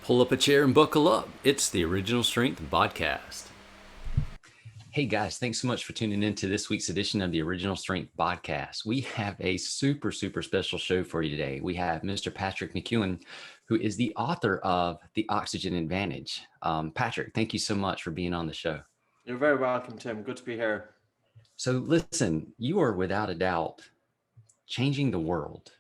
Pull up a chair and buckle up. It's the Original Strength BodCast. Hey guys, thanks so much for tuning in to this week's edition of the Original Strength BodCast. We have a super special show for you today. We have Mr. Patrick McKeown, who is the author of The Oxygen Advantage. Patrick, thank you so much for being on the show. You're very welcome, Tim. Good to be here. So listen, you are without a doubt changing the world.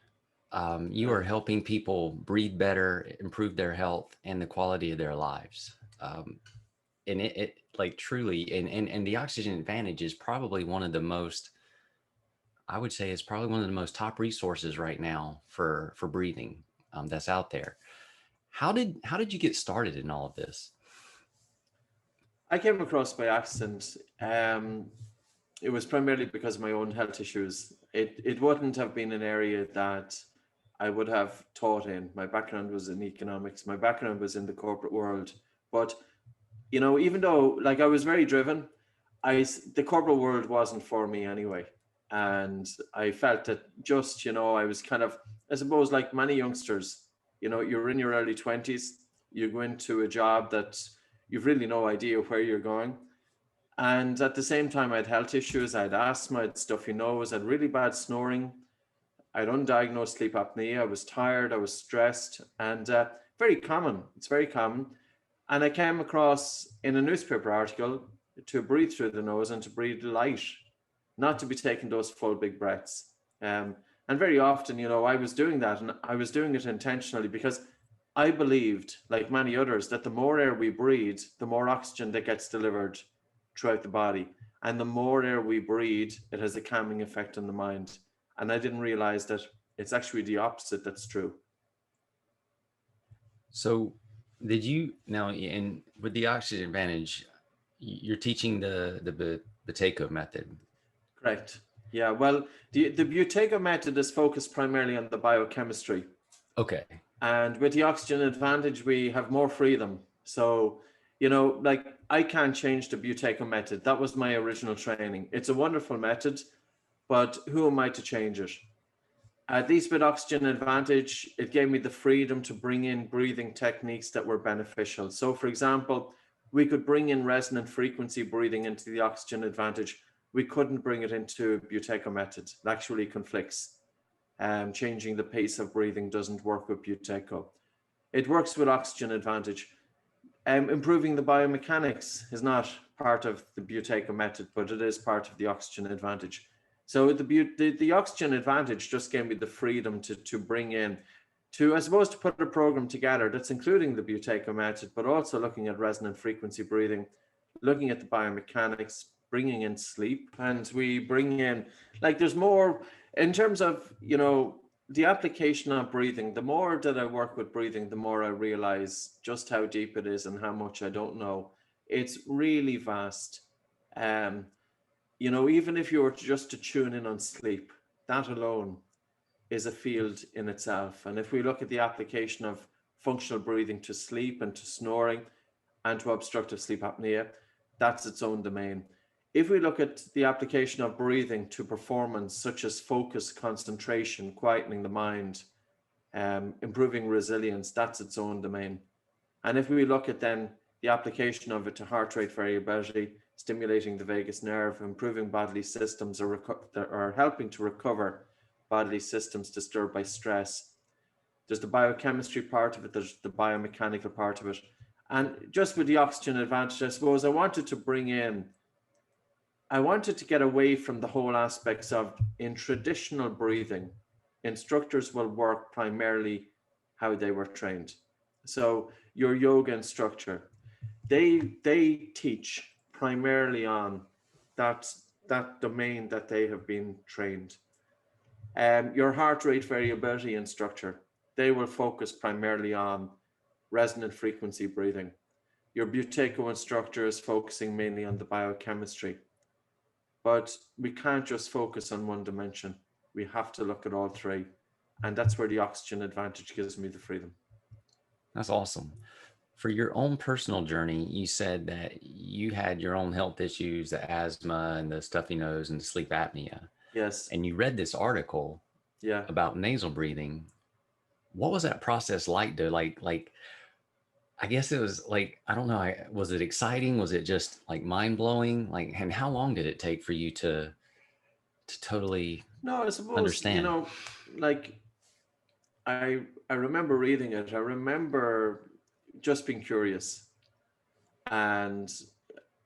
You are helping people breathe better, improve their health and the quality of their lives. And it like truly, and the Oxygen Advantage is probably one of the most, I would say it's probably one of the most top resources right now for breathing that's out there. How did you get started in all of this? I came across by accident. It was primarily because of my own health issues. It wouldn't have been an area that I would have taught in. My background was in economics. My background was in the corporate world. But, you know, even though like I was very driven, the corporate world wasn't for me anyway. And I felt that just, I was kind of, I suppose, like many youngsters, you're in your early 20s, you go into a job that you've really no idea where you're going. And at the same time, I had health issues. I had asthma, I had stuffy nose, I had really bad snoring. I had undiagnosed sleep apnea. I was tired, I was stressed, and very common. It's very common. And I came across in a newspaper article to breathe through the nose and to breathe light, not to be taking those full big breaths. And very often, I was doing that, and I was doing it intentionally because I believed, like many others, that the more air we breathe, the more oxygen that gets delivered throughout the body. And the more air we breathe, it has a calming effect on the mind. And I didn't realize that it's actually the opposite that's true. So did you now, and with the Oxygen Advantage, you're teaching the Buteyko method? Correct. Yeah, well, the Buteyko method is focused primarily on the biochemistry. Okay. And with the Oxygen Advantage, we have more freedom. So, like I can't change the Buteyko method. That was my original training. It's a wonderful method, but who am I to change it? At least with Oxygen Advantage, it gave me the freedom to bring in breathing techniques that were beneficial. So for example, we could bring in resonant frequency breathing into the Oxygen Advantage. We couldn't bring it into Buteyko method. It actually conflicts. Changing the pace of breathing doesn't work with Buteyko. It works with Oxygen Advantage. Improving the biomechanics is not part of the Buteyko method, but it is part of the Oxygen Advantage. So the Oxygen Advantage just gave me the freedom to bring in, I suppose, to put a program together that's including the Buteyko method, but also looking at resonant frequency breathing, looking at the biomechanics, bringing in sleep, and we bring in, like, there's more in terms of, the application of breathing. The more that I work with breathing, the more I realize just how deep it is and how much I don't know. It's really vast. Even if you were just to tune in on sleep, that alone is a field in itself. And if we look at the application of functional breathing to sleep and to snoring and to obstructive sleep apnea, that's its own domain. If we look at the application of breathing to performance, such as focus, concentration, quietening the mind, improving resilience, that's its own domain. And if we look at then the application of it to heart rate variability, stimulating the vagus nerve, improving bodily systems, or helping to recover bodily systems disturbed by stress. There's the biochemistry part of it, there's the biomechanical part of it. And just with the Oxygen Advantage, I suppose I wanted to get away from the whole aspects of, in traditional breathing, instructors will work primarily how they were trained. So your yoga instructor, they teach primarily on that domain that they have been trained. Your heart rate variability instructor, they will focus primarily on resonant frequency breathing. Your Buteyko instructor is focusing mainly on the biochemistry. But we can't just focus on one dimension. We have to look at all three. And that's where the Oxygen Advantage gives me the freedom. That's awesome. For your own personal journey, you said that you had your own health issues, the asthma and the stuffy nose and the sleep apnea. Yes. And you read this article about nasal breathing. What was that process like to I guess it was like, I don't know. Was it exciting? Was it just like mind blowing? Like, and how long did it take for you to totally No, I suppose, understand? like I remember reading it. I remember just being curious, and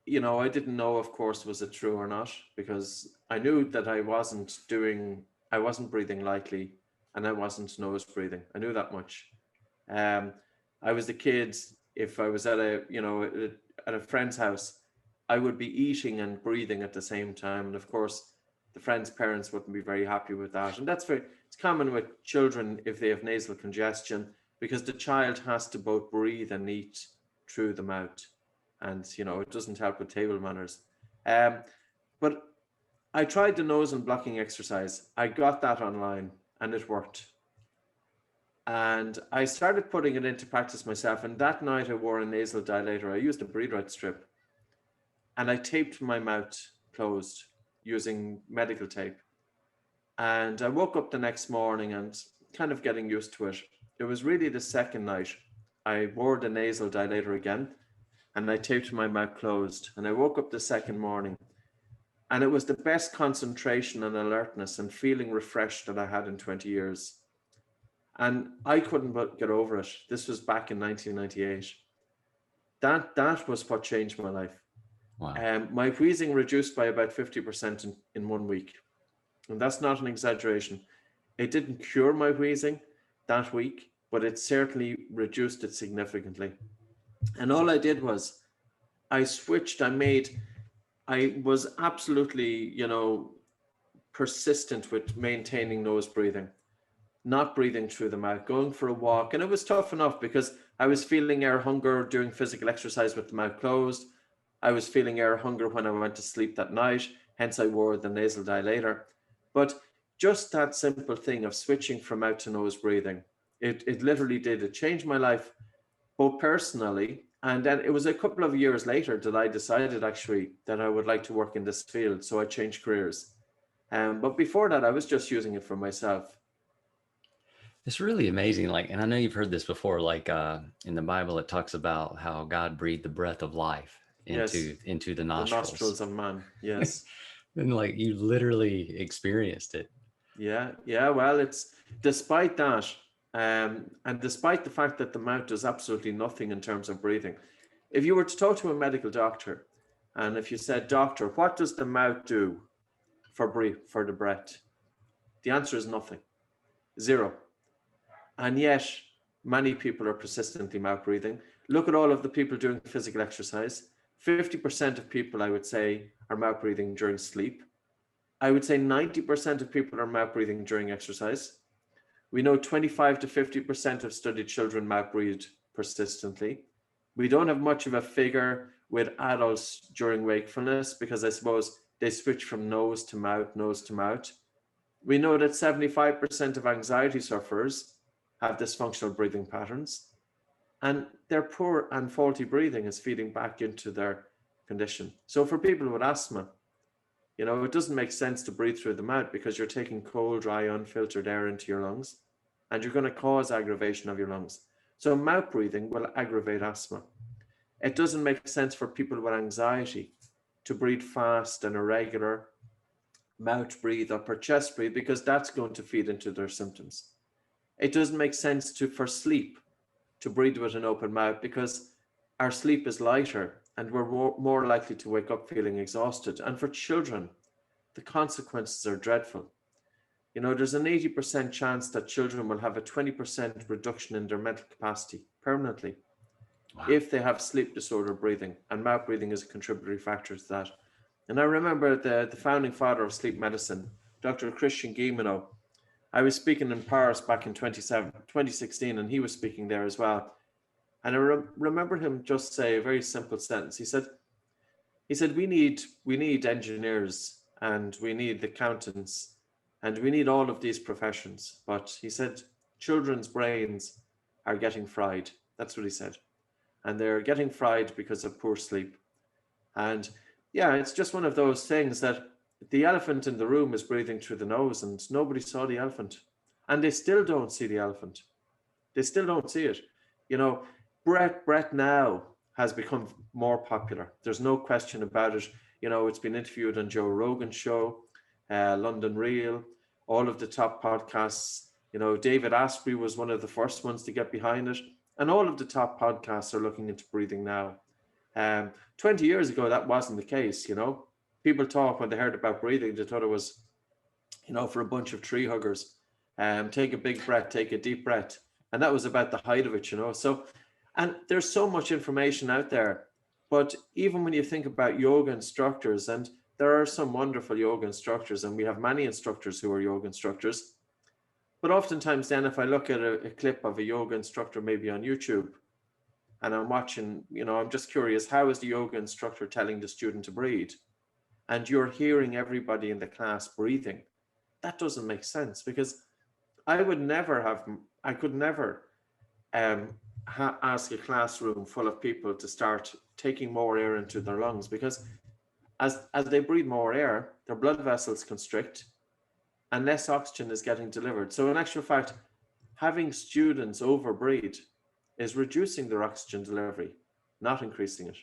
I didn't know, of course, was it true or not, because I knew that I wasn't breathing lightly, and I wasn't nose breathing. I knew that much. Um, I was the kid. If I was at a friend's house, I would be eating and breathing at the same time, and of course, the friend's parents wouldn't be very happy with that. And it's common with children if they have nasal congestion, because the child has to both breathe and eat through the mouth, and it doesn't help with table manners. Um, but I tried the nose and blocking exercise. I got that online, and it worked. And I started putting it into practice myself. And that night I wore a nasal dilator. I used a breathe right strip, and I taped my mouth closed using medical tape. And I woke up the next morning and kind of getting used to it. It was really the second night I wore the nasal dilator again, and I taped my mouth closed. And I woke up the second morning, and it was the best concentration and alertness and feeling refreshed that I had in 20 years. And I couldn't but get over it. This was back in 1998. That was what changed my life. Wow. My wheezing reduced by about 50% in 1 week. And that's not an exaggeration. It didn't cure my wheezing that week, but it certainly reduced it significantly. And all I did was I switched, I was absolutely, persistent with maintaining nose breathing, not breathing through the mouth, going for a walk. And it was tough enough because I was feeling air hunger doing physical exercise with the mouth closed. I was feeling air hunger when I went to sleep that night. Hence, I wore the nasal dilator. But just that simple thing of switching from mouth to nose breathing, it literally did. It changed my life, both personally. And then it was a couple of years later that I decided actually that I would like to work in this field. So I changed careers. But before that, I was just using it for myself. It's really amazing. Like, and I know you've heard this before, like in the Bible, it talks about how God breathed the breath of life Yes, into the the nostrils. nostrils of man. Yes. And like you literally experienced it. Yeah, yeah. Well, it's despite that, and despite the fact that the mouth does absolutely nothing in terms of breathing. If you were to talk to a medical doctor, and if you said, "Doctor, what does the mouth do for the breath?" The answer is nothing, zero. And yet, many people are persistently mouth breathing. Look at all of the people doing physical exercise. 50% of people, I would say, are mouth breathing during sleep. I would say 90% of people are mouth breathing during exercise. We know 25 to 50% of studied children mouth breathe persistently. We don't have much of a figure with adults during wakefulness because I suppose they switch from nose to mouth, nose to mouth. We know that 75% of anxiety sufferers have dysfunctional breathing patterns, and their poor and faulty breathing is feeding back into their condition. So for people with asthma, it doesn't make sense to breathe through the mouth because you're taking cold, dry, unfiltered air into your lungs, and you're going to cause aggravation of your lungs. So mouth breathing will aggravate asthma. It doesn't make sense for people with anxiety to breathe fast and irregular, mouth breathe, upper chest breathe, because that's going to feed into their symptoms. It doesn't make sense for sleep to breathe with an open mouth because our sleep is lighter and we're more likely to wake up feeling exhausted. And for children, the consequences are dreadful. There's an 80% chance that children will have a 20% reduction in their mental capacity permanently Wow. if they have sleep disorder breathing, and mouth breathing is a contributory factor to that. And I remember the founding father of sleep medicine, Dr. Christian Guilleminault. I was speaking in Paris back in 2016, and he was speaking there as well. And I remember him just say a very simple sentence. He said, we need engineers, and we need accountants, and we need all of these professions. But he said, children's brains are getting fried. That's what he said. And they're getting fried because of poor sleep. And yeah, it's just one of those things that the elephant in the room is breathing through the nose, and nobody saw the elephant. And they still don't see the elephant. They still don't see it. You know, Brett now has become more popular. There's no question about it. You know, it's been interviewed on Joe Rogan's show, London Real, all of the top podcasts. You know, David Asprey was one of the first ones to get behind it, and all of the top podcasts are looking into breathing now. 20 years ago, that wasn't the case. You know, people talk when they heard about breathing, they thought it was, you know, for a bunch of tree huggers. Take a big breath, take a deep breath, and that was about the height of it. You know, so and there's so much information out there. But even when you think about yoga instructors, and there are some wonderful yoga instructors, and we have many instructors who are yoga instructors. But oftentimes, then, if I look at a clip of a yoga instructor, maybe on YouTube, and I'm watching, you know, I'm just curious, how is the yoga instructor telling the student to breathe? And you're hearing everybody in the class breathing. That doesn't make sense, because I could never um, ask a classroom full of people to start taking more air into their lungs, because as they breathe more air, their blood vessels constrict and less oxygen is getting delivered. So in actual fact, having students overbreathe is reducing their oxygen delivery, not increasing it.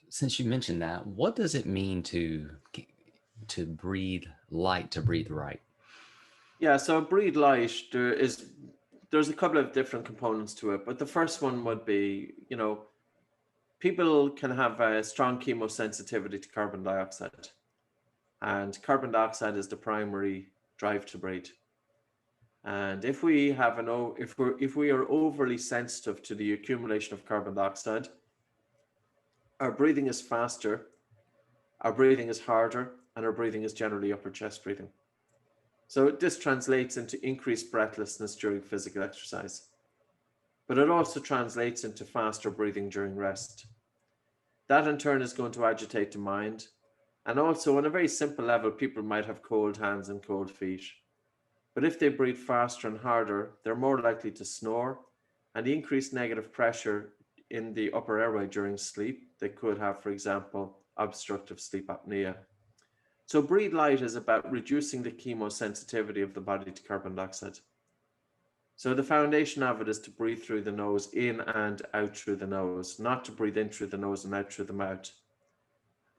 Since you mentioned that, what does it mean breathe light, to breathe right? Yeah, so breathe light, there's a couple of different components to it, but the first one would be, you know, people can have a strong chemosensitivity to carbon dioxide, and carbon dioxide is the primary drive to breathe. And if we have if we are overly sensitive to the accumulation of carbon dioxide, our breathing is faster, our breathing is harder, and our breathing is generally upper chest breathing. So this translates into increased breathlessness during physical exercise, but it also translates into faster breathing during rest. That in turn is going to agitate the mind. And also, on a very simple level, people might have cold hands and cold feet. But if they breathe faster and harder, they're more likely to snore, and the increased negative pressure in the upper airway during sleep, they could have, for example, obstructive sleep apnea. So breathe light is about reducing the chemosensitivity of the body to carbon dioxide. So the foundation of it is to breathe through the nose, in and out through the nose, not to breathe in through the nose and out through the mouth.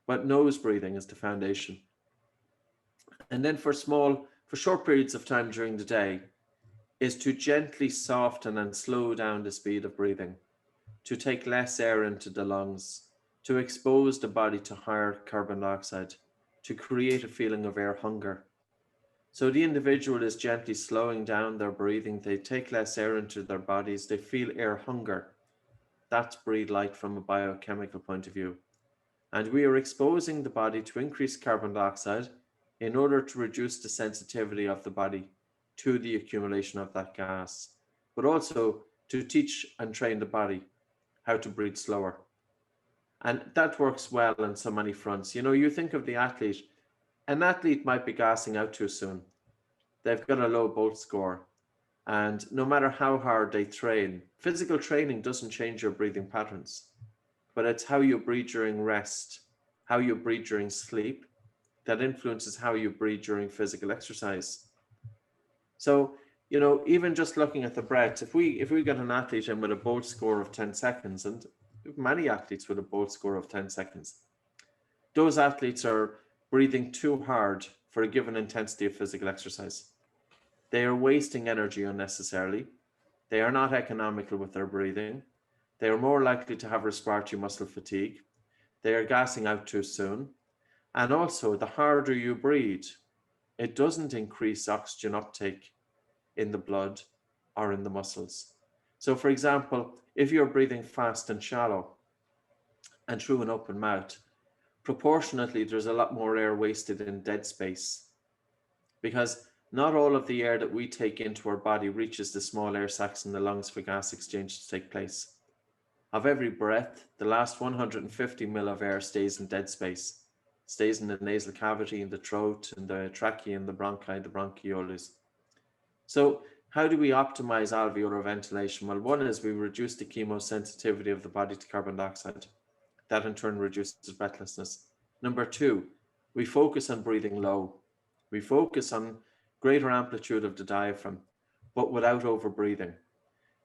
But nose breathing is the foundation. And then for short periods of time during the day, is to gently soften and slow down the speed of breathing, to take less air into the lungs, to expose the body to higher carbon dioxide, to create a feeling of air hunger. So the individual is gently slowing down their breathing, they take less air into their bodies, they feel air hunger. That's breathe light from a biochemical point of view. And we are exposing the body to increased carbon dioxide in order to reduce the sensitivity of the body to the accumulation of that gas, but also to teach and train the body how to breathe slower. And that works well on so many fronts. You know, you think of the athlete, an athlete might be gassing out too soon. They've got a low Bolt score. And no matter how hard they train, physical training doesn't change your breathing patterns, but it's how you breathe during rest, how you breathe during sleep, that influences how you breathe during physical exercise. So, you know, even just looking at the breath, if we get an athlete in with a Bolt score of 10 seconds, and many athletes with a Bolt score of 10 seconds, those athletes are breathing too hard for a given intensity of physical exercise. They are wasting energy unnecessarily. They are not economical with their breathing. They are more likely to have respiratory muscle fatigue. They are gassing out too soon. And also, the harder you breathe, it doesn't increase oxygen uptake in the blood or in the muscles. So, for example, if you're breathing fast and shallow and through an open mouth, proportionately, there's a lot more air wasted in dead space, because not all of the air that we take into our body reaches the small air sacs in the lungs for gas exchange to take place. Of every breath, the last 150 mil of air stays in dead space, stays in the nasal cavity, in the throat, in the trachea, in the bronchi, the bronchioles. So how do we optimize alveolar ventilation? Well, one is we reduce the chemosensitivity of the body to carbon dioxide. That in turn reduces breathlessness. Number two, we focus on breathing low. We focus on greater amplitude of the diaphragm, but without over breathing.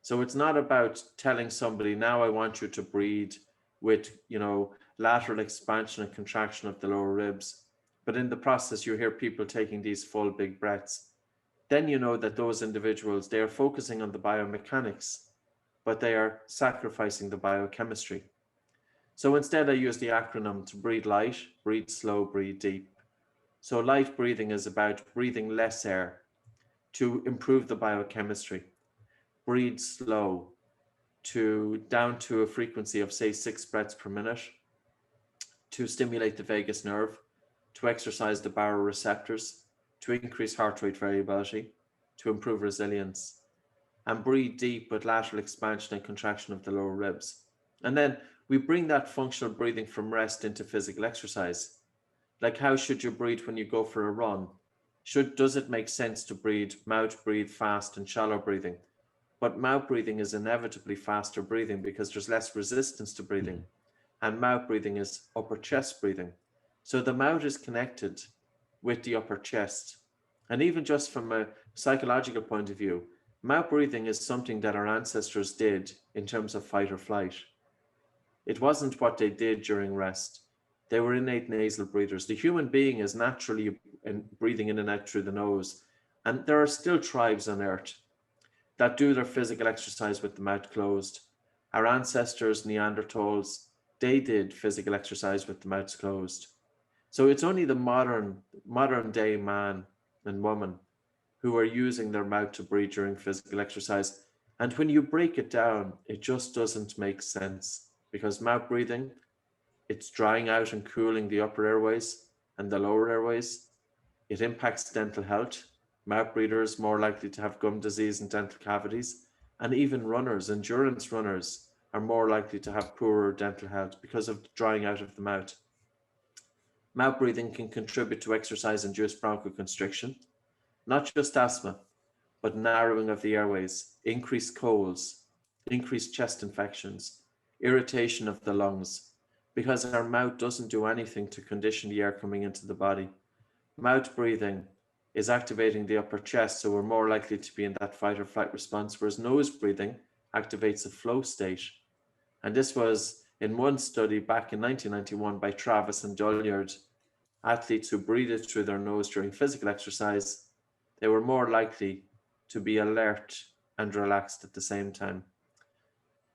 So it's not about telling somebody, now I want you to breathe with, lateral expansion and contraction of the lower ribs. But in the process, you hear people taking these full big breaths. Then you know that those individuals, they are focusing on the biomechanics, but they are sacrificing the biochemistry. So instead, I use the acronym to breathe light, breathe slow, breathe deep. So light breathing is about breathing less air to improve the biochemistry. Breathe slow to down to a frequency of say 6 breaths per minute to stimulate the vagus nerve, to exercise the baroreceptors, to increase heart rate variability, to improve resilience, and breathe deep with lateral expansion and contraction of the lower ribs. And then we bring that functional breathing from rest into physical exercise. Like, how should you breathe when you go for a run? Does it make sense to mouth breathe fast and shallow breathing? But mouth breathing is inevitably faster breathing because there's less resistance to breathing. And mouth breathing is upper chest breathing. So the mouth is connected with the upper chest. And even just from a psychological point of view, mouth breathing is something that our ancestors did in terms of fight or flight. It wasn't what they did during rest. They were innate nasal breathers. The human being is naturally breathing in and out through the nose. And there are still tribes on Earth that do their physical exercise with the mouth closed. Our ancestors, Neanderthals, they did physical exercise with the mouths closed. So it's only the modern day man and woman who are using their mouth to breathe during physical exercise. And when you break it down, it just doesn't make sense, because mouth breathing, it's drying out and cooling the upper airways and the lower airways. It impacts dental health. Mouth breathers more likely to have gum disease and dental cavities. And even runners, endurance runners, are more likely to have poorer dental health because of the drying out of the mouth. Mouth breathing can contribute to exercise-induced bronchoconstriction, not just asthma, but narrowing of the airways, increased colds, increased chest infections, irritation of the lungs, because our mouth doesn't do anything to condition the air coming into the body. Mouth breathing is activating the upper chest, so we're more likely to be in that fight or flight response, whereas nose breathing activates a flow state. And this was in one study back in 1991 by Travis and Dulyard. Athletes who breathed through their nose during physical exercise, they were more likely to be alert and relaxed at the same time.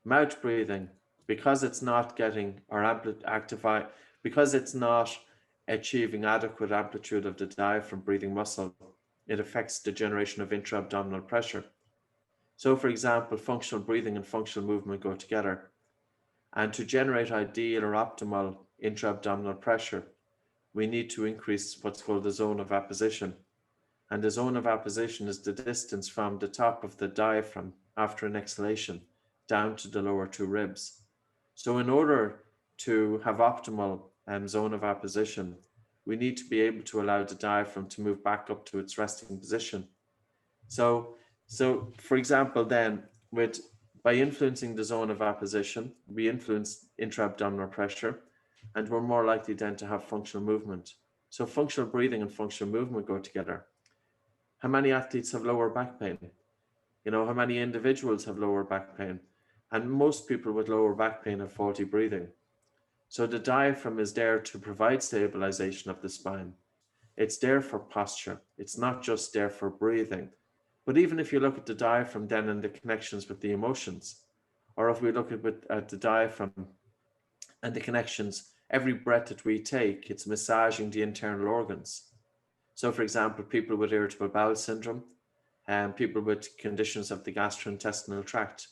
Mouth breathing, because it's not getting because it's not achieving adequate amplitude of the diaphragm breathing muscle, it affects the generation of intra-abdominal pressure. So, for example, functional breathing and functional movement go together. And to generate ideal or optimal intra-abdominal pressure, we need to increase what's called the zone of apposition. And the zone of apposition is the distance from the top of the diaphragm after an exhalation down to the lower two ribs. So in order to have optimal zone of apposition, we need to be able to allow the diaphragm to move back up to its resting position. So for example, then by influencing the zone of apposition, we influence intra-abdominal pressure, and we're more likely then to have functional movement. So functional breathing and functional movement go together. How many athletes have lower back pain? How many individuals have lower back pain? And most people with lower back pain have faulty breathing. So the diaphragm is there to provide stabilization of the spine. It's there for posture. It's not just there for breathing. But even if you look at the diaphragm then and the connections with the emotions, or if we look at the diaphragm and the connections, every breath that we take, it's massaging the internal organs. So for example, people with irritable bowel syndrome and people with conditions of the gastrointestinal tract.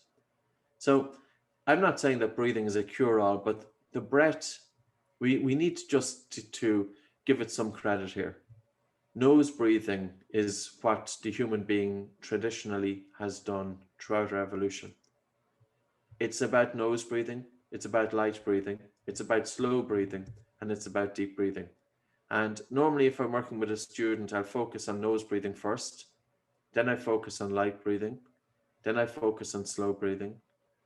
So I'm not saying that breathing is a cure-all, but the breath, we need to give it some credit here. Nose breathing is what the human being traditionally has done throughout our evolution. It's about nose breathing, it's about light breathing, it's about slow breathing, and it's about deep breathing. And normally if I'm working with a student, I'll focus on nose breathing first, then I focus on light breathing, then I focus on slow breathing,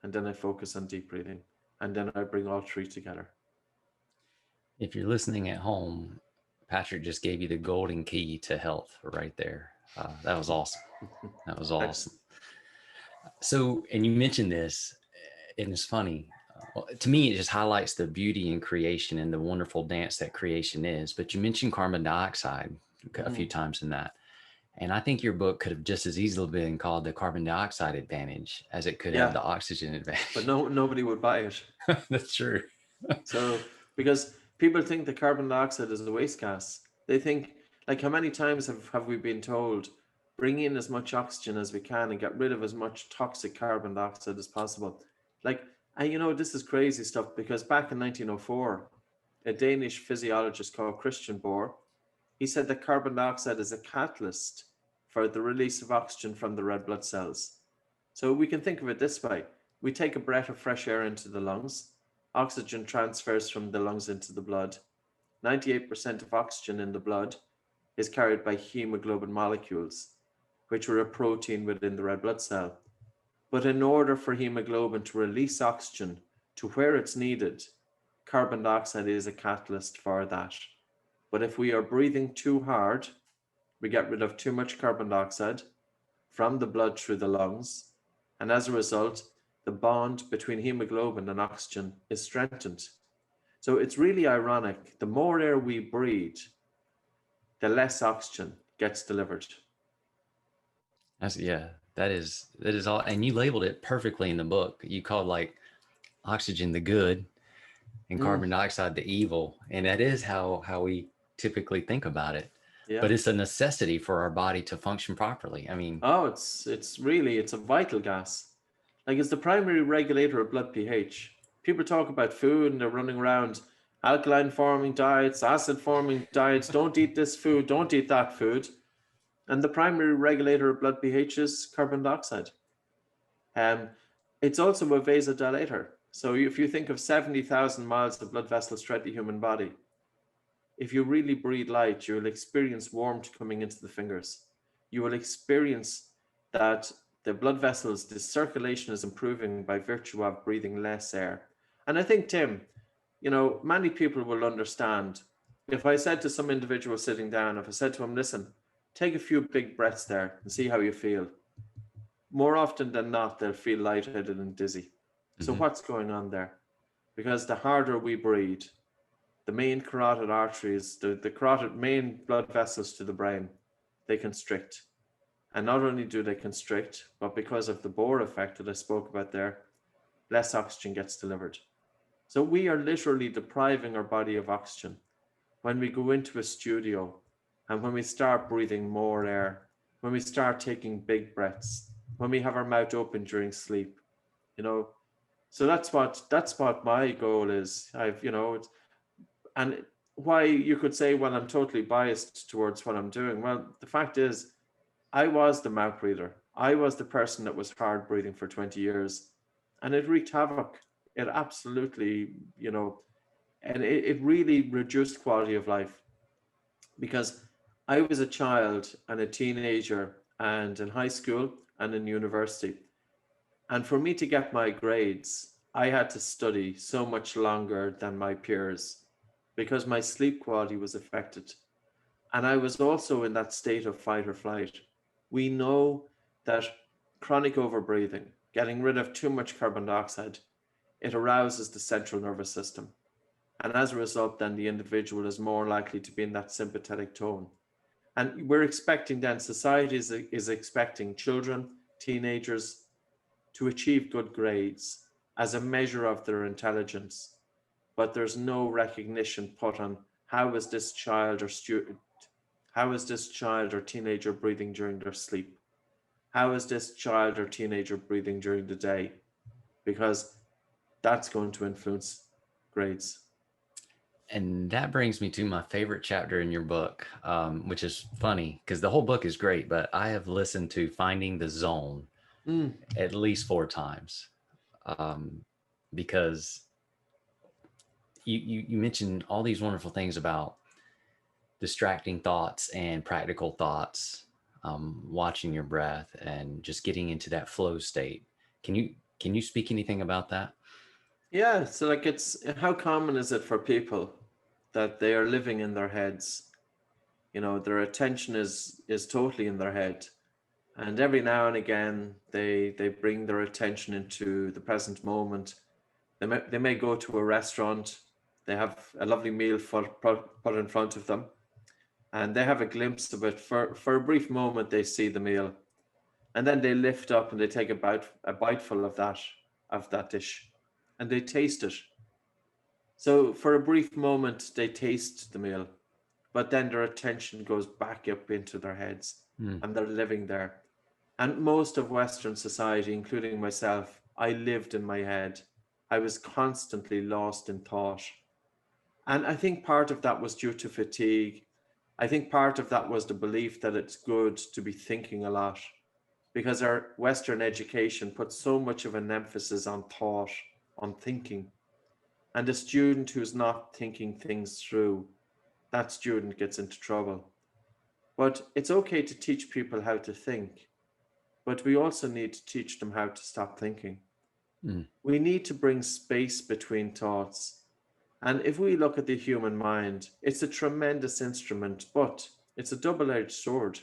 and then I focus on deep breathing. And then I bring all three together. If you're listening at home, Patrick just gave you the golden key to health right there. That was awesome. That was awesome. So, and you mentioned this, and it's funny. To me, it just highlights the beauty in creation and the wonderful dance that creation is. But you mentioned carbon dioxide a few Mhm. times in that. And I think your book could have just as easily been called The Carbon Dioxide Advantage as it could have Yeah, The Oxygen but Advantage. nobody would buy it. That's true. So because people think the carbon dioxide is a waste gas. They think, like, how many times have we been told, bring in as much oxygen as we can and get rid of as much toxic carbon dioxide as possible. Like, and this is crazy stuff, because back in 1904, a Danish physiologist called Christian Bohr, he said that carbon dioxide is a catalyst for the release of oxygen from the red blood cells. So we can think of it this way. We take a breath of fresh air into the lungs. Oxygen transfers from the lungs into the blood. 98% of oxygen in the blood is carried by hemoglobin molecules, which are a protein within the red blood cell. But in order for hemoglobin to release oxygen to where it's needed, carbon dioxide is a catalyst for that. But if we are breathing too hard, we get rid of too much carbon dioxide from the blood through the lungs, and as a result, the bond between hemoglobin and oxygen is strengthened. So it's really ironic. The more air we breathe, the less oxygen gets delivered. Yeah, that is all. And you labeled it perfectly in the book. You called like oxygen the good and Mm, carbon dioxide the evil. And that is how we typically think about it. yeah. But it's a necessity for our body to function properly. I mean, Oh, it's a vital gas. Like, it's the primary regulator of blood pH. People talk about food and they're running around alkaline forming diets, acid forming diets, don't eat this food, don't eat that food. And the primary regulator of blood pH is carbon dioxide. Um, it's also a vasodilator. So if you think of 70,000 miles of blood vessels throughout the human body, if you really breathe light, you will experience warmth coming into the fingers. You will experience that the blood vessels, the circulation is improving by virtue of breathing less air. And I think, Tim, many people will understand. If I said to some individual sitting down, if I said to him, listen, take a few big breaths there and see how you feel, more often than not, they'll feel lightheaded and dizzy. So mhm. what's going on there? Because the harder we breathe, the main carotid arteries, the carotid main blood vessels to the brain, they constrict. And not only do they constrict, but because of the Bohr effect that I spoke about there, less oxygen gets delivered. So we are literally depriving our body of oxygen when we go into a studio and when we start breathing more air, when we start taking big breaths, when we have our mouth open during sleep, you know. So that's what my goal is. And why you could say, well, I'm totally biased towards what I'm doing. Well, the fact is, I was the mouth breather. I was the person that was hard breathing for 20 years, and it wreaked havoc. It absolutely, and it really reduced quality of life, because I was a child and a teenager and in high school and in university. And for me to get my grades, I had to study so much longer than my peers because my sleep quality was affected. And I was also in that state of fight or flight. We know that chronic overbreathing, getting rid of too much carbon dioxide, it arouses the central nervous system. And as a result, then the individual is more likely to be in that sympathetic tone. And we're expecting then, society is expecting children, teenagers to achieve good grades as a measure of their intelligence. But there's no recognition put on how is this child or student, how is this child or teenager breathing during their sleep? How is this child or teenager breathing during the day? Because that's going to influence grades. And that brings me to my favorite chapter in your book, which is funny because the whole book is great, but I have listened to Finding the Zone Mm, at least 4 times, um, because you mentioned all these wonderful things about distracting thoughts and practical thoughts, watching your breath and just getting into that flow state. Can you speak anything about that? yeah, so like, it's how common is it for people that they are living in their heads? Their attention is totally in their head. And every now and again, they bring their attention into the present moment. They may go to a restaurant, they have a lovely meal put in front of them, and they have a glimpse of it. For a brief moment, they see the meal, and then they lift up and they take a biteful of that dish, and they taste it. So for a brief moment, they taste the meal, but then their attention goes back up into their heads, Mm. and they're living there. And most of Western society, including myself, I lived in my head. I was constantly lost in thought. And I think part of that was due to fatigue. I think part of that was the belief that it's good to be thinking a lot, because our Western education puts so much of an emphasis on thought, on thinking. And a student who's not thinking things through, that student gets into trouble. But it's okay to teach people how to think, but we also need to teach them how to stop thinking. Mm. We need to bring space between thoughts. And if we look at the human mind, it's a tremendous instrument, but it's a double edged sword.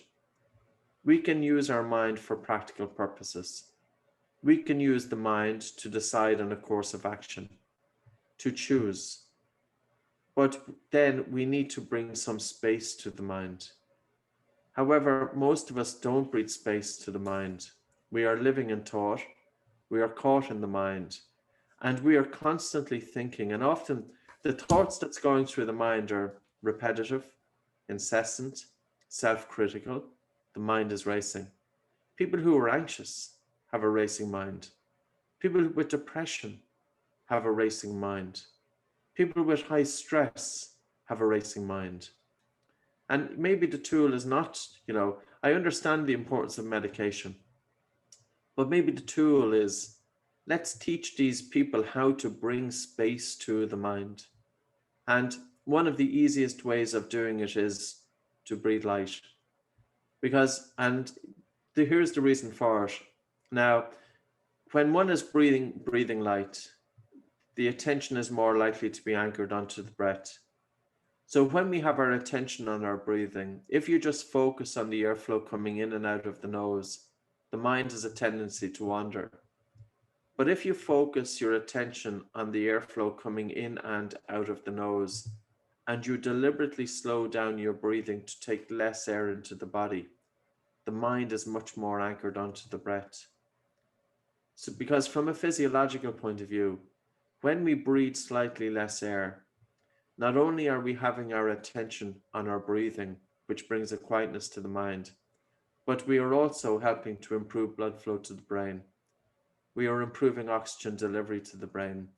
We can use our mind for practical purposes. We can use the mind to decide on a course of action, to choose. But then we need to bring some space to the mind. However, most of us don't breathe space to the mind. We are living in thought, we are caught in the mind, and we are constantly thinking. And often the thoughts that's going through the mind are repetitive, incessant, self critical. The mind is racing. People who are anxious have a racing mind. People with depression have a racing mind. People with high stress have a racing mind. And maybe the tool is not, I understand the importance of medication, but maybe the tool is, let's teach these people how to bring space to the mind. And one of the easiest ways of doing it is to breathe light. Here's the reason for it. Now, when one is breathing light, the attention is more likely to be anchored onto the breath. So when we have our attention on our breathing, if you just focus on the airflow coming in and out of the nose, the mind has a tendency to wander. But if you focus your attention on the airflow coming in and out of the nose, and you deliberately slow down your breathing to take less air into the body, the mind is much more anchored onto the breath. So, because from a physiological point of view, when we breathe slightly less air, not only are we having our attention on our breathing, which brings a quietness to the mind, but we are also helping to improve blood flow to the brain. We are improving oxygen delivery to the brain.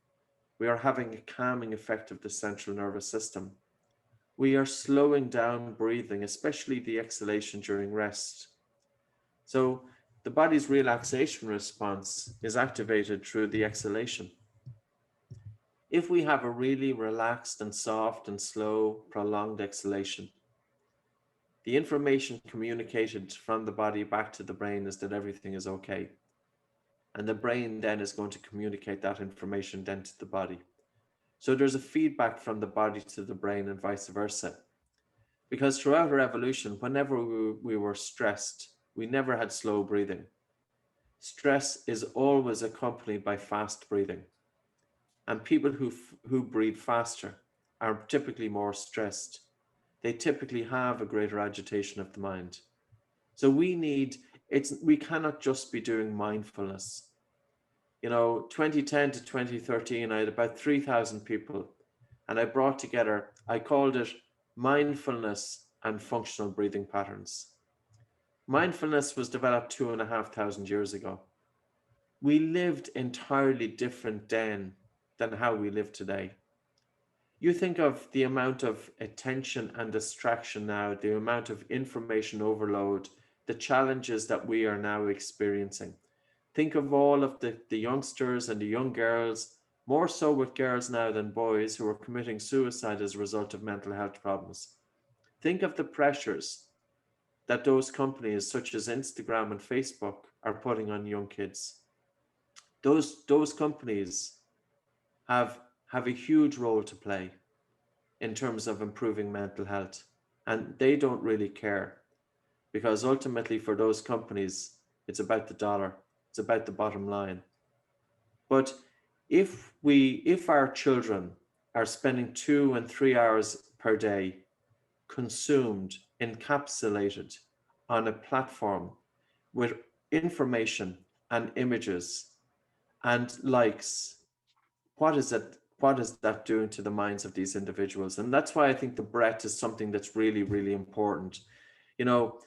We are having a calming effect of the central nervous system. We are slowing down breathing, especially the exhalation during rest. So the body's relaxation response is activated through the exhalation. If we have a really relaxed and soft and slow, prolonged exhalation, the information communicated from the body back to the brain is that everything is okay. And the brain then is going to communicate that information then to the body. So there's a feedback from the body to the brain and vice versa. Because throughout our evolution, whenever we were stressed, we never had slow breathing. Stress is always accompanied by fast breathing. And people who breathe faster are typically more stressed. They typically have a greater agitation of the mind. So we cannot just be doing mindfulness. 2010 to 2013, I had about 3,000 people, and I called it mindfulness and functional breathing patterns. Mindfulness was developed 2,500 years ago. We lived entirely different then than how we live today. You think of the amount of attention and distraction now, the amount of information overload, the challenges that we are now experiencing. Think of all of the youngsters and the young girls, more so with girls now than boys, who are committing suicide as a result of mental health problems. Think of the pressures that those companies such as Instagram and Facebook are putting on young kids. Those companies have a huge role to play in terms of improving mental health, and they don't really care. because ultimately for those companies, it's about the dollar, it's about the bottom line. But if our children are spending 2 and 3 hours per day consumed, encapsulated on a platform with information and images and likes, what is that doing to the minds of these individuals? And that's why I think the breath is something that's really, really important. You know,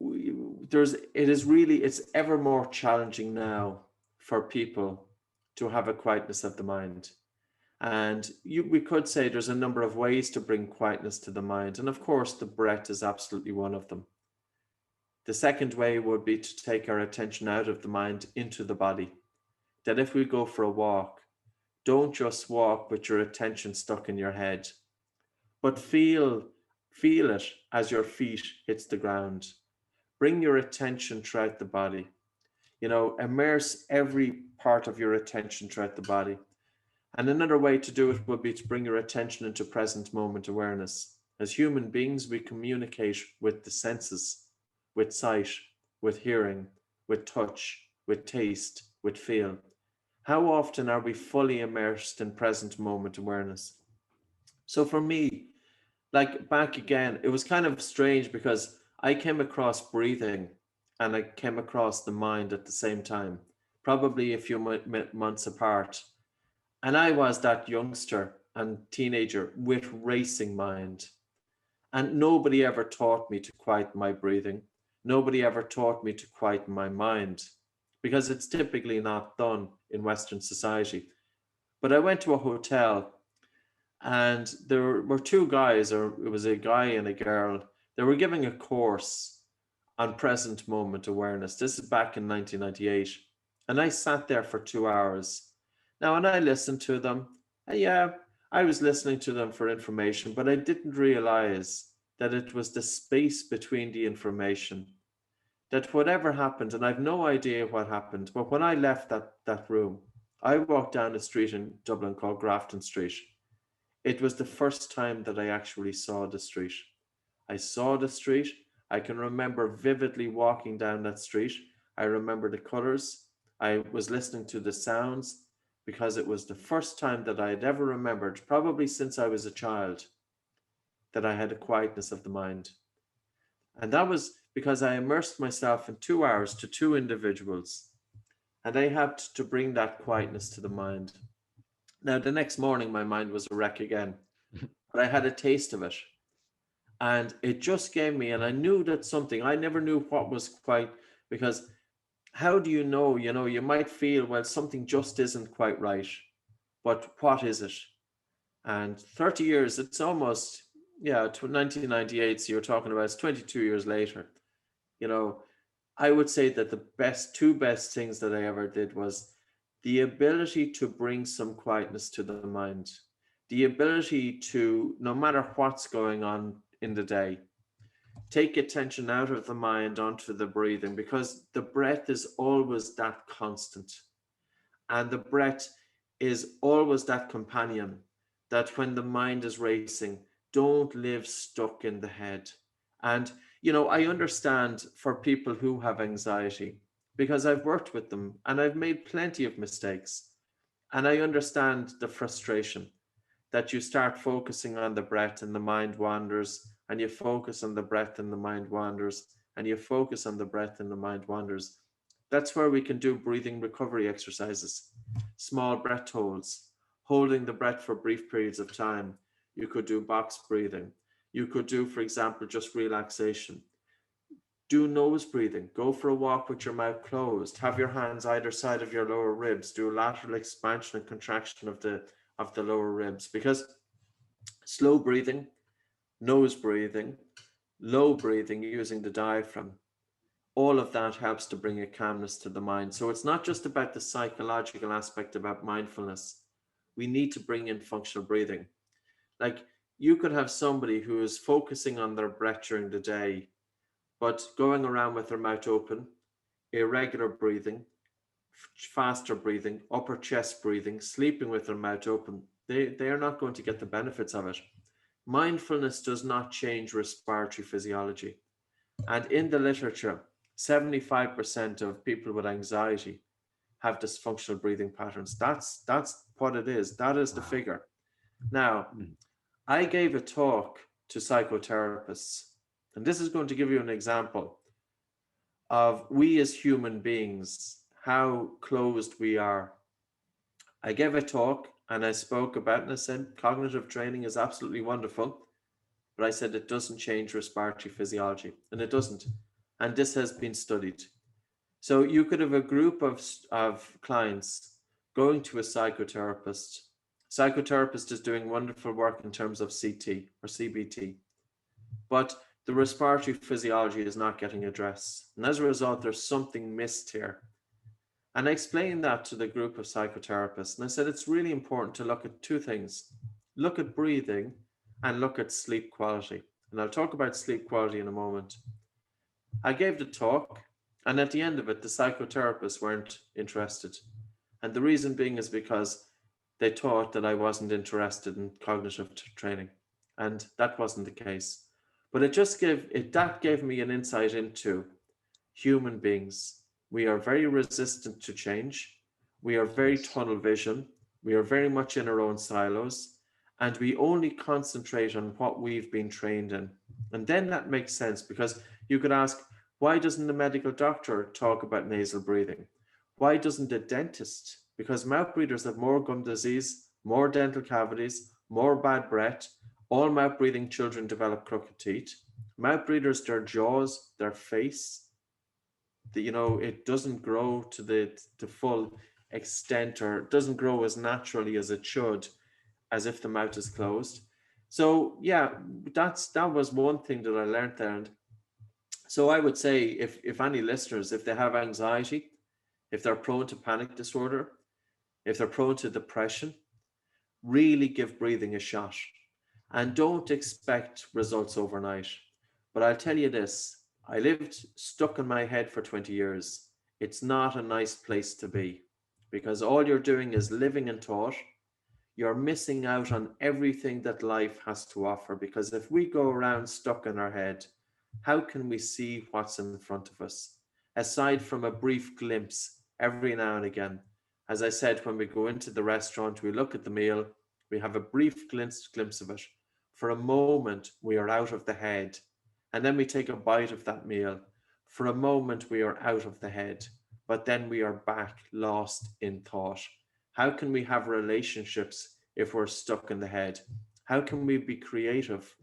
it's ever more challenging now for people to have a quietness of the mind. And we could say there's a number of ways to bring quietness to the mind. And of course, the breath is absolutely one of them. The second way would be to take our attention out of the mind into the body. That if we go for a walk, don't just walk with your attention stuck in your head, but feel it as your feet hits the ground. Bring your attention throughout the body. Immerse every part of your attention throughout the body. And another way to do it would be to bring your attention into present moment awareness. As human beings, we communicate with the senses, with sight, with hearing, with touch, with taste, with feel. How often are we fully immersed in present moment awareness? So for me, like back again, it was kind of strange because I came across breathing and I came across the mind at the same time, probably a few months apart. And I was that youngster and teenager with racing mind. And nobody ever taught me to quiet my breathing. Nobody ever taught me to quiet my mind because it's typically not done in Western society. But I went to a hotel and there were two guys, or it was a guy and a girl. They were giving a course on present moment awareness. This is back in 1998. And I sat there for 2 hours. Now, and I listened to them. And yeah, I was listening to them for information, but I didn't realize that it was the space between the information, that whatever happened, and I've no idea what happened, but when I left that room, I walked down a street in Dublin called Grafton Street. It was the first time that I actually saw the street. I saw the street. I can remember vividly walking down that street. I remember the colors. I was listening to the sounds because it was the first time that I had ever remembered, probably since I was a child, that I had a quietness of the mind. And that was because I immersed myself in 2 hours to two individuals, and I had to bring that quietness to the mind. Now, the next morning, my mind was a wreck again, but I had a taste of it. And it just gave me, and I knew that something, I never knew what was quite, because how do you know, you might feel, well, something just isn't quite right, but what is it? And 30 years, it's almost, 1998, so you're talking about it's 22 years later. I would say that the two best things that I ever did was the ability to bring some quietness to the mind, the ability to, no matter what's going on in the day, take attention out of the mind onto the breathing, because the breath is always that constant. And the breath is always that companion that when the mind is racing, don't live stuck in the head. And, I understand for people who have anxiety, because I've worked with them and I've made plenty of mistakes. And I understand the frustration that you start focusing on the breath and the mind wanders, and you focus on the breath and the mind wanders, and you focus on the breath and the mind wanders. That's where we can do breathing recovery exercises, small breath holds, holding the breath for brief periods of time. You could do box breathing. You could do, for example, just relaxation. Do nose breathing. Go for a walk with your mouth closed. Have your hands either side of your lower ribs. Do a lateral expansion and contraction of the lower ribs, because slow breathing, nose breathing, low breathing using the diaphragm, all of that helps to bring a calmness to the mind. So it's not just about the psychological aspect about mindfulness. We need to bring in functional breathing. Like, you could have somebody who is focusing on their breath during the day, but going around with their mouth open, irregular breathing, faster breathing, upper chest breathing, sleeping with their mouth open. They are not going to get the benefits of it. Mindfulness does not change respiratory physiology. And in the literature, 75% of people with anxiety have dysfunctional breathing patterns. That's what it is. That is the Wow. figure. Now, Mm. I gave a talk to psychotherapists, and this is going to give you an example of we as human beings, how closed we are. I gave a talk and I spoke about, and I said cognitive training is absolutely wonderful, but I said it doesn't change respiratory physiology, and it doesn't. And this has been studied. So you could have a group of clients going to a psychotherapist. Psychotherapist is doing wonderful work in terms of CT or CBT, but the respiratory physiology is not getting addressed. And as a result, there's something missed here. And I explained that to the group of psychotherapists. And I said it's really important to look at two things: look at breathing and look at sleep quality. And I'll talk about sleep quality in a moment. I gave the talk, and at the end of it, the psychotherapists weren't interested. And the reason being is because they thought that I wasn't interested in cognitive training. And that wasn't the case. But that gave me an insight into human beings. We are very resistant to change. We are very Yes. tunnel vision. We are very much in our own silos. And we only concentrate on what we've been trained in. And then that makes sense, because you could ask, why doesn't the medical doctor talk about nasal breathing? Why doesn't the dentist? Because mouth breathers have more gum disease, more dental cavities, more bad breath. All mouth breathing children develop crooked teeth. Mouth breathers, their jaws, their face, it doesn't grow to the full extent, or it doesn't grow as naturally as it should, as if the mouth is closed. So yeah, that was one thing that I learned there. And so I would say, if any listeners, if they have anxiety, if they're prone to panic disorder, if they're prone to depression, really give breathing a shot, and don't expect results overnight. But I'll tell you this: I lived stuck in my head for 20 years. It's not a nice place to be, because all you're doing is living in thought. You're missing out on everything that life has to offer, because if we go around stuck in our head, how can we see what's in front of us? Aside from a brief glimpse every now and again. As I said, when we go into the restaurant, we look at the meal, we have a brief glimpse of it. For a moment, we are out of the head. And then we take a bite of that meal. For a moment, we are out of the head. But then we are back lost in thought. How can we have relationships if we're stuck in the head? How can we be creative,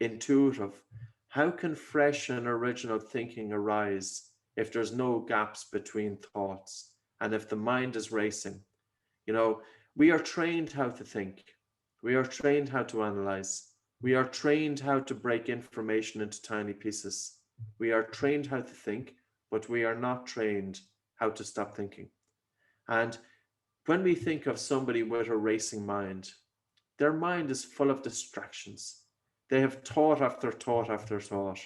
intuitive? How can fresh and original thinking arise if there's no gaps between thoughts and if the mind is racing? You know, we are trained how to think. We are trained how to analyze. We are trained how to break information into tiny pieces. We are trained how to think, but we are not trained how to stop thinking. And when we think of somebody with a racing mind, their mind is full of distractions. They have thought after thought after thought.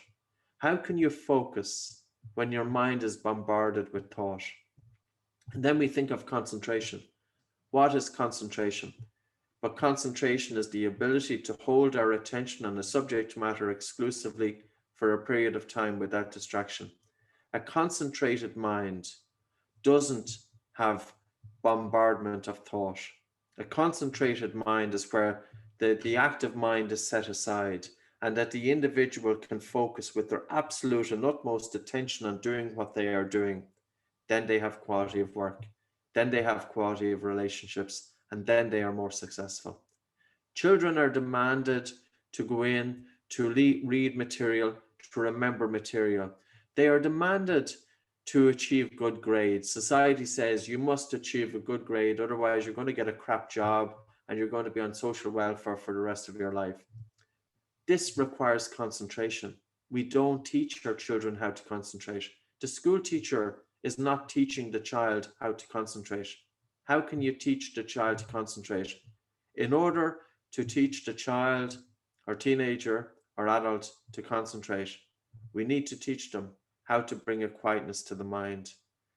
How can you focus when your mind is bombarded with thought? And then we think of concentration. What is concentration? But concentration is the ability to hold our attention on a subject matter exclusively for a period of time without distraction. A concentrated mind doesn't have bombardment of thought. A concentrated mind is where the active mind is set aside, and that the individual can focus with their absolute and utmost attention on doing what they are doing. Then they have quality of work. Then they have quality of relationships, and then they are more successful. Children are demanded to go in, to read material, to remember material. They are demanded to achieve good grades. Society says you must achieve a good grade, otherwise you're going to get a crap job and you're going to be on social welfare for the rest of your life. This requires concentration. We don't teach our children how to concentrate. The school teacher is not teaching the child how to concentrate. How can you teach the child to concentrate? In order to teach the child or teenager or adult to concentrate, we need to teach them how to bring a quietness to the mind,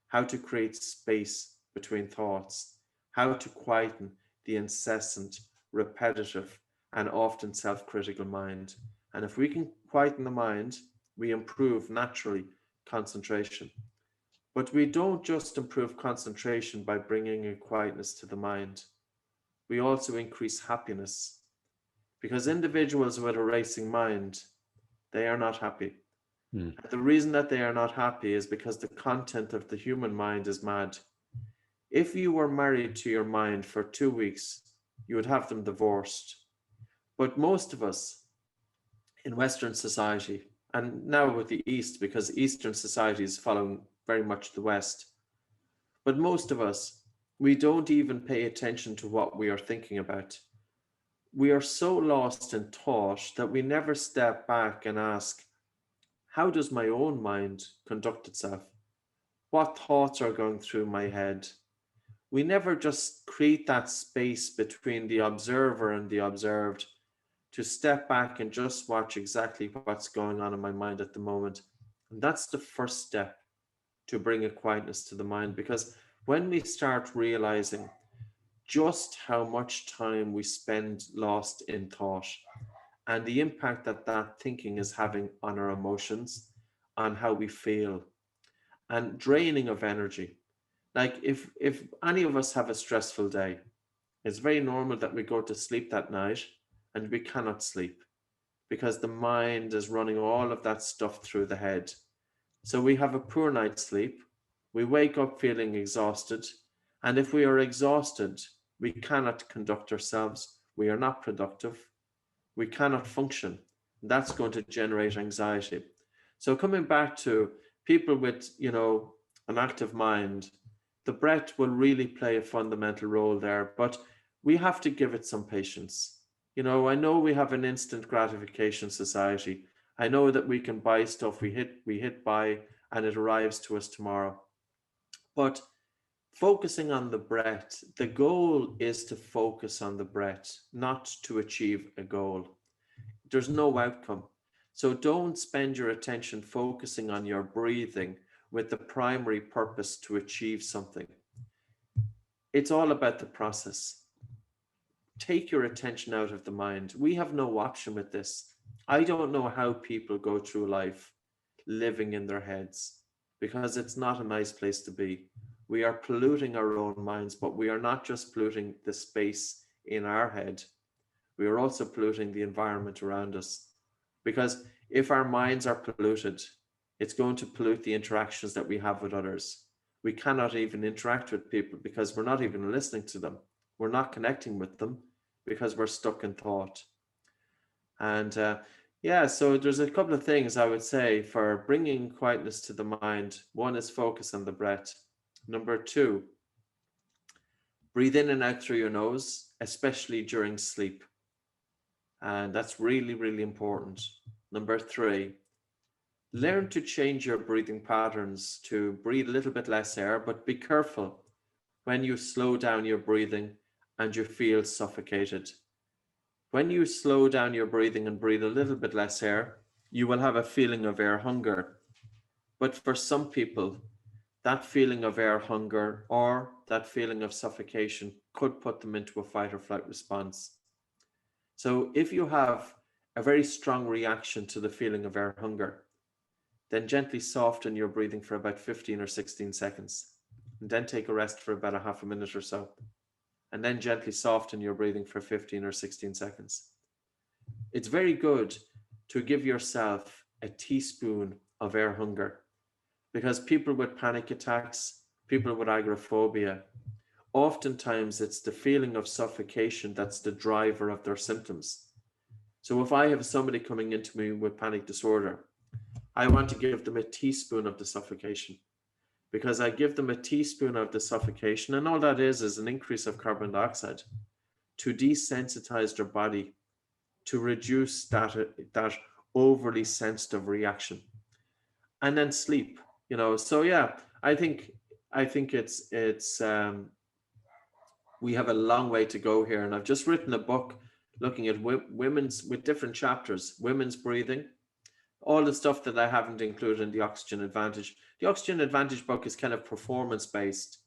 how to create space between thoughts, how to quieten the incessant, repetitive, and often self critical mind. And if we can quieten the mind, we improve naturally concentration. But we don't just improve concentration by bringing a quietness to the mind. We also increase happiness, because individuals with a racing mind, they are not happy. Hmm. The reason that they are not happy is because the content of the human mind is mad. If you were married to your mind for 2 weeks, you would have them divorced. But most of us in Western society, and now with the East, because Eastern society is following very much the West, but most of us, we don't even pay attention to what we are thinking about. We are so lost in thought that we never step back and ask, how does my own mind conduct itself? What thoughts are going through my head? We never just create that space between the observer and the observed to step back and just watch exactly what's going on in my mind at the moment. And that's the first step to bring a quietness to the mind, because when we start realizing just how much time we spend lost in thought and the impact that that thinking is having on our emotions, on how we feel, and draining of energy. Like if any of us have a stressful day, it's very normal that we go to sleep that night and we cannot sleep because the mind is running all of that stuff through the head. So we have a poor night's sleep. We wake up feeling exhausted. And if we are exhausted, we cannot conduct ourselves. We are not productive. We cannot function. That's going to generate anxiety. So coming back to people with, an active mind, the breath will really play a fundamental role there, but we have to give it some patience. I know we have an instant gratification society. I know that we can buy stuff, we hit buy and it arrives to us tomorrow. But focusing on the breath, the goal is to focus on the breath, not to achieve a goal. There's no outcome. So don't spend your attention focusing on your breathing with the primary purpose to achieve something. It's all about the process. Take your attention out of the mind. We have no option with this. I don't know how people go through life living in their heads, because it's not a nice place to be. We are polluting our own minds, but we are not just polluting the space in our head. We are also polluting the environment around us. Because if our minds are polluted, it's going to pollute the interactions that we have with others. We cannot even interact with people because we're not even listening to them. We're not connecting with them because we're stuck in thought. And so there's a couple of things I would say for bringing quietness to the mind. One is focus on the breath. Number two, breathe in and out through your nose, especially during sleep. And that's really, really important. Number three, learn to change your breathing patterns to breathe a little bit less air, but be careful when you slow down your breathing and you feel suffocated. When you slow down your breathing and breathe a little bit less air, you will have a feeling of air hunger. But for some people, that feeling of air hunger or that feeling of suffocation could put them into a fight or flight response. So if you have a very strong reaction to the feeling of air hunger, then gently soften your breathing for about 15 or 16 seconds, and then take a rest for about a half a minute or so, and then gently soften your breathing for 15 or 16 seconds. It's very good to give yourself a teaspoon of air hunger, because people with panic attacks, people with agoraphobia, oftentimes it's the feeling of suffocation that's the driver of their symptoms. So if I have somebody coming into me with panic disorder, I want to give them a teaspoon of the suffocation, because I give them a teaspoon of the suffocation, and all that is an increase of carbon dioxide to desensitize their body, to reduce that overly sensitive reaction, and then sleep. So yeah, I think it's we have a long way to go here, and I've just written a book looking at women's, with different chapters, women's breathing, all the stuff that I haven't included in the Oxygen Advantage. The Oxygen Advantage book is kind of performance based,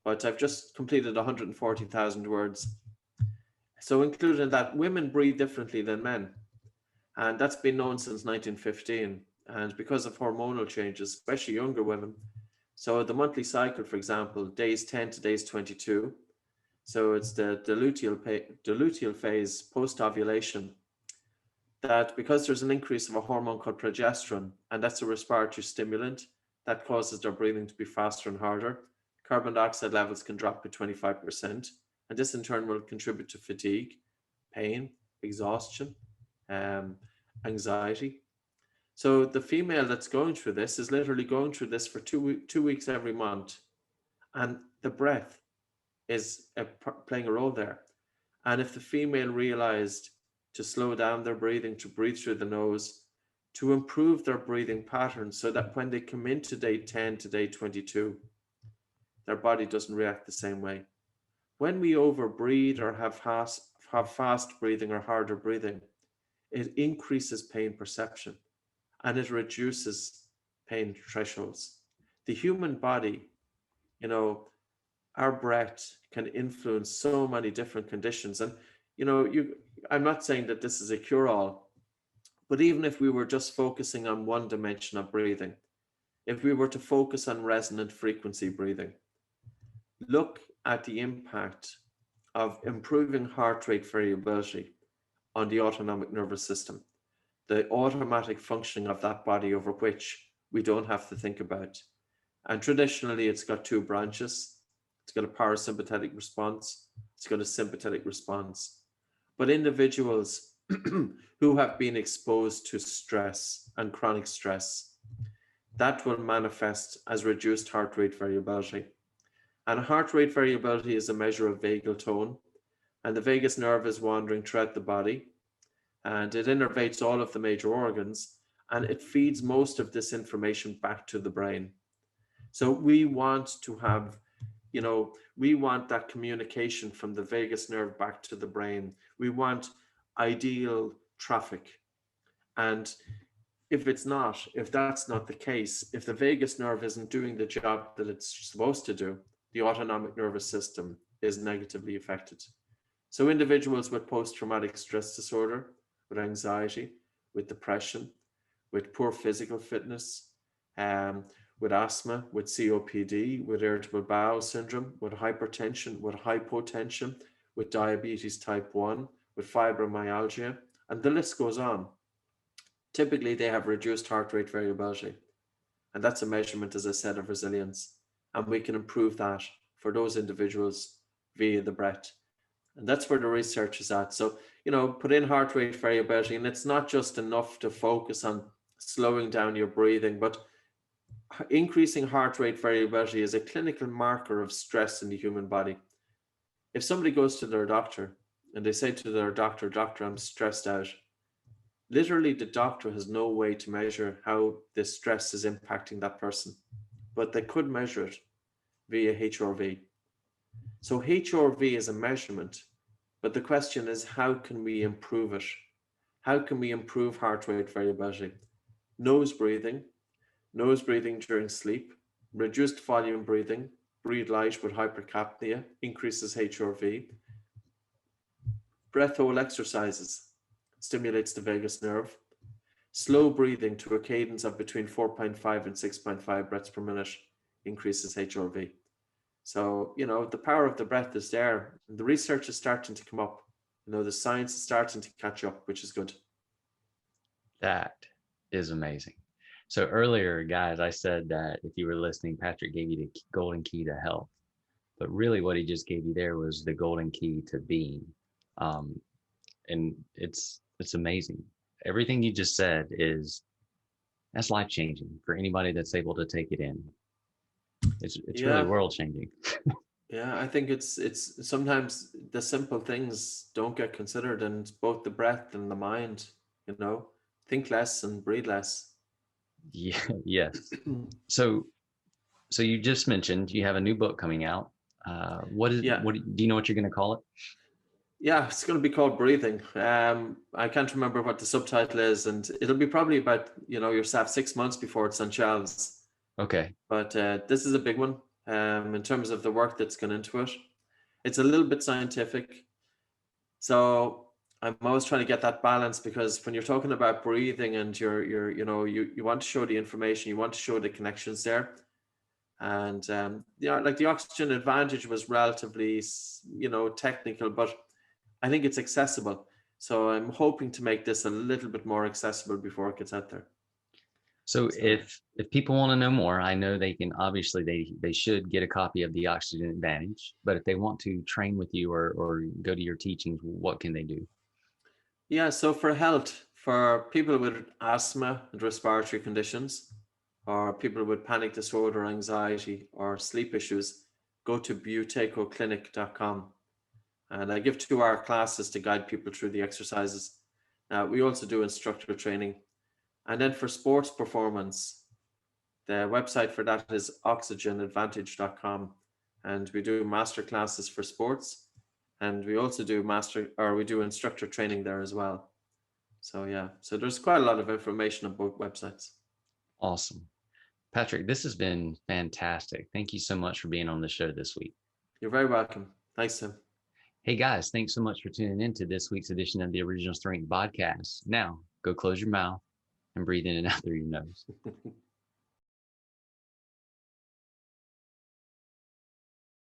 but I've just completed 140,000 words. So included in that, women breathe differently than men. And that's been known since 1915. and because of hormonal changes, especially younger women. So the monthly cycle, for example, days 10 to days 22. So it's the deluteal phase post-ovulation, that because there's an increase of a hormone called progesterone, and that's a respiratory stimulant that causes their breathing to be faster and harder, carbon dioxide levels can drop by 25%. And this in turn will contribute to fatigue, pain, exhaustion, um, anxiety. So the female that's going through this is literally going through this for 2 weeks every month. And the breath is playing a role there. And if the female realized to slow down their breathing, to breathe through the nose, to improve their breathing patterns so that when they come into day 10 to day 22, their body doesn't react the same way. When we overbreathe or have fast breathing or harder breathing, it increases pain perception and it reduces pain thresholds. The human body, you know, our breath can influence so many different conditions. And, I'm not saying that this is a cure-all, but even if we were just focusing on one dimension of breathing, if we were to focus on resonant frequency breathing, look at the impact of improving heart rate variability on the autonomic nervous system, the automatic functioning of that body over which we don't have to think about. And traditionally, it's got two branches. It's got a parasympathetic response. It's got a sympathetic response. But individuals who have been exposed to stress and chronic stress, that will manifest as reduced heart rate variability. And heart rate variability is a measure of vagal tone. And the vagus nerve is wandering throughout the body. And it innervates all of the major organs. And it feeds most of this information back to the brain. So we want to have, we want that communication from the vagus nerve back to the brain. We want ideal traffic. And if that's not the case, if the vagus nerve isn't doing the job that it's supposed to do, the autonomic nervous system is negatively affected. So individuals with post-traumatic stress disorder, with anxiety, with depression, with poor physical fitness, with asthma, with COPD, with irritable bowel syndrome, with hypertension, with hypotension, with diabetes type 1, with fibromyalgia, and the list goes on. Typically, they have reduced heart rate variability. And that's a measurement, as I said, of resilience. And we can improve that for those individuals via the breath. And that's where the research is at. So, put in heart rate variability, and it's not just enough to focus on slowing down your breathing, but increasing heart rate variability is a clinical marker of stress in the human body. If somebody goes to their doctor and they say to their doctor, "Doctor, I'm stressed out," literally the doctor has no way to measure how this stress is impacting that person, but they could measure it via HRV. So HRV is a measurement, but the question is, how can we improve it? How can we improve heart rate variability? Nose breathing during sleep, reduced volume breathing, breathe light with hypercapnia, increases HRV. Breath hold exercises, stimulates the vagus nerve. Slow breathing to a cadence of between 4.5 and 6.5 breaths per minute increases HRV. So, the power of the breath is there. And the research is starting to come up. The science is starting to catch up, which is good. That is amazing. So earlier, guys, I said that if you were listening, Patrick gave you the golden key to health. But really what he just gave you there was the golden key to being. And it's amazing. Everything you just said that's life-changing for anybody that's able to take it in. It's really world-changing. Yeah, I think it's sometimes the simple things don't get considered, and both the breath and the mind, think less and breathe less. Yeah, yes. So you just mentioned you have a new book coming out. Do you know what you're going to call it? Yeah, it's going to be called Breathing. I can't remember what the subtitle is, and it'll be probably about, yourself 6 months before it's on shelves. Okay. But this is a big one in terms of the work that's gone into it. It's a little bit scientific. So I'm always trying to get that balance, because when you're talking about breathing and you want to show the information, you want to show the connections there. And like the oxygen advantage was relatively, technical, but I think it's accessible. So I'm hoping to make this a little bit more accessible before it gets out there. So if people want to know more, I know they can, obviously they should get a copy of the Oxygen Advantage, but if they want to train with you or go to your teachings, what can they do? Yeah, so for health, for people with asthma and respiratory conditions, or people with panic disorder, anxiety, or sleep issues, go to buteycoclinic.com. And I give 2-hour classes to guide people through the exercises. We also do instructor training. And then for sports performance, the website for that is oxygenadvantage.com. And we do master classes for sports. And we also do we do instructor training there as well. So yeah, so there's quite a lot of information on both websites. Awesome. Patrick, this has been fantastic. Thank you so much for being on the show this week. You're very welcome. Thanks, Tim. Hey guys, thanks so much for tuning in to this week's edition of the Original Strength BodCast. Now, go close your mouth and breathe in and out through your nose.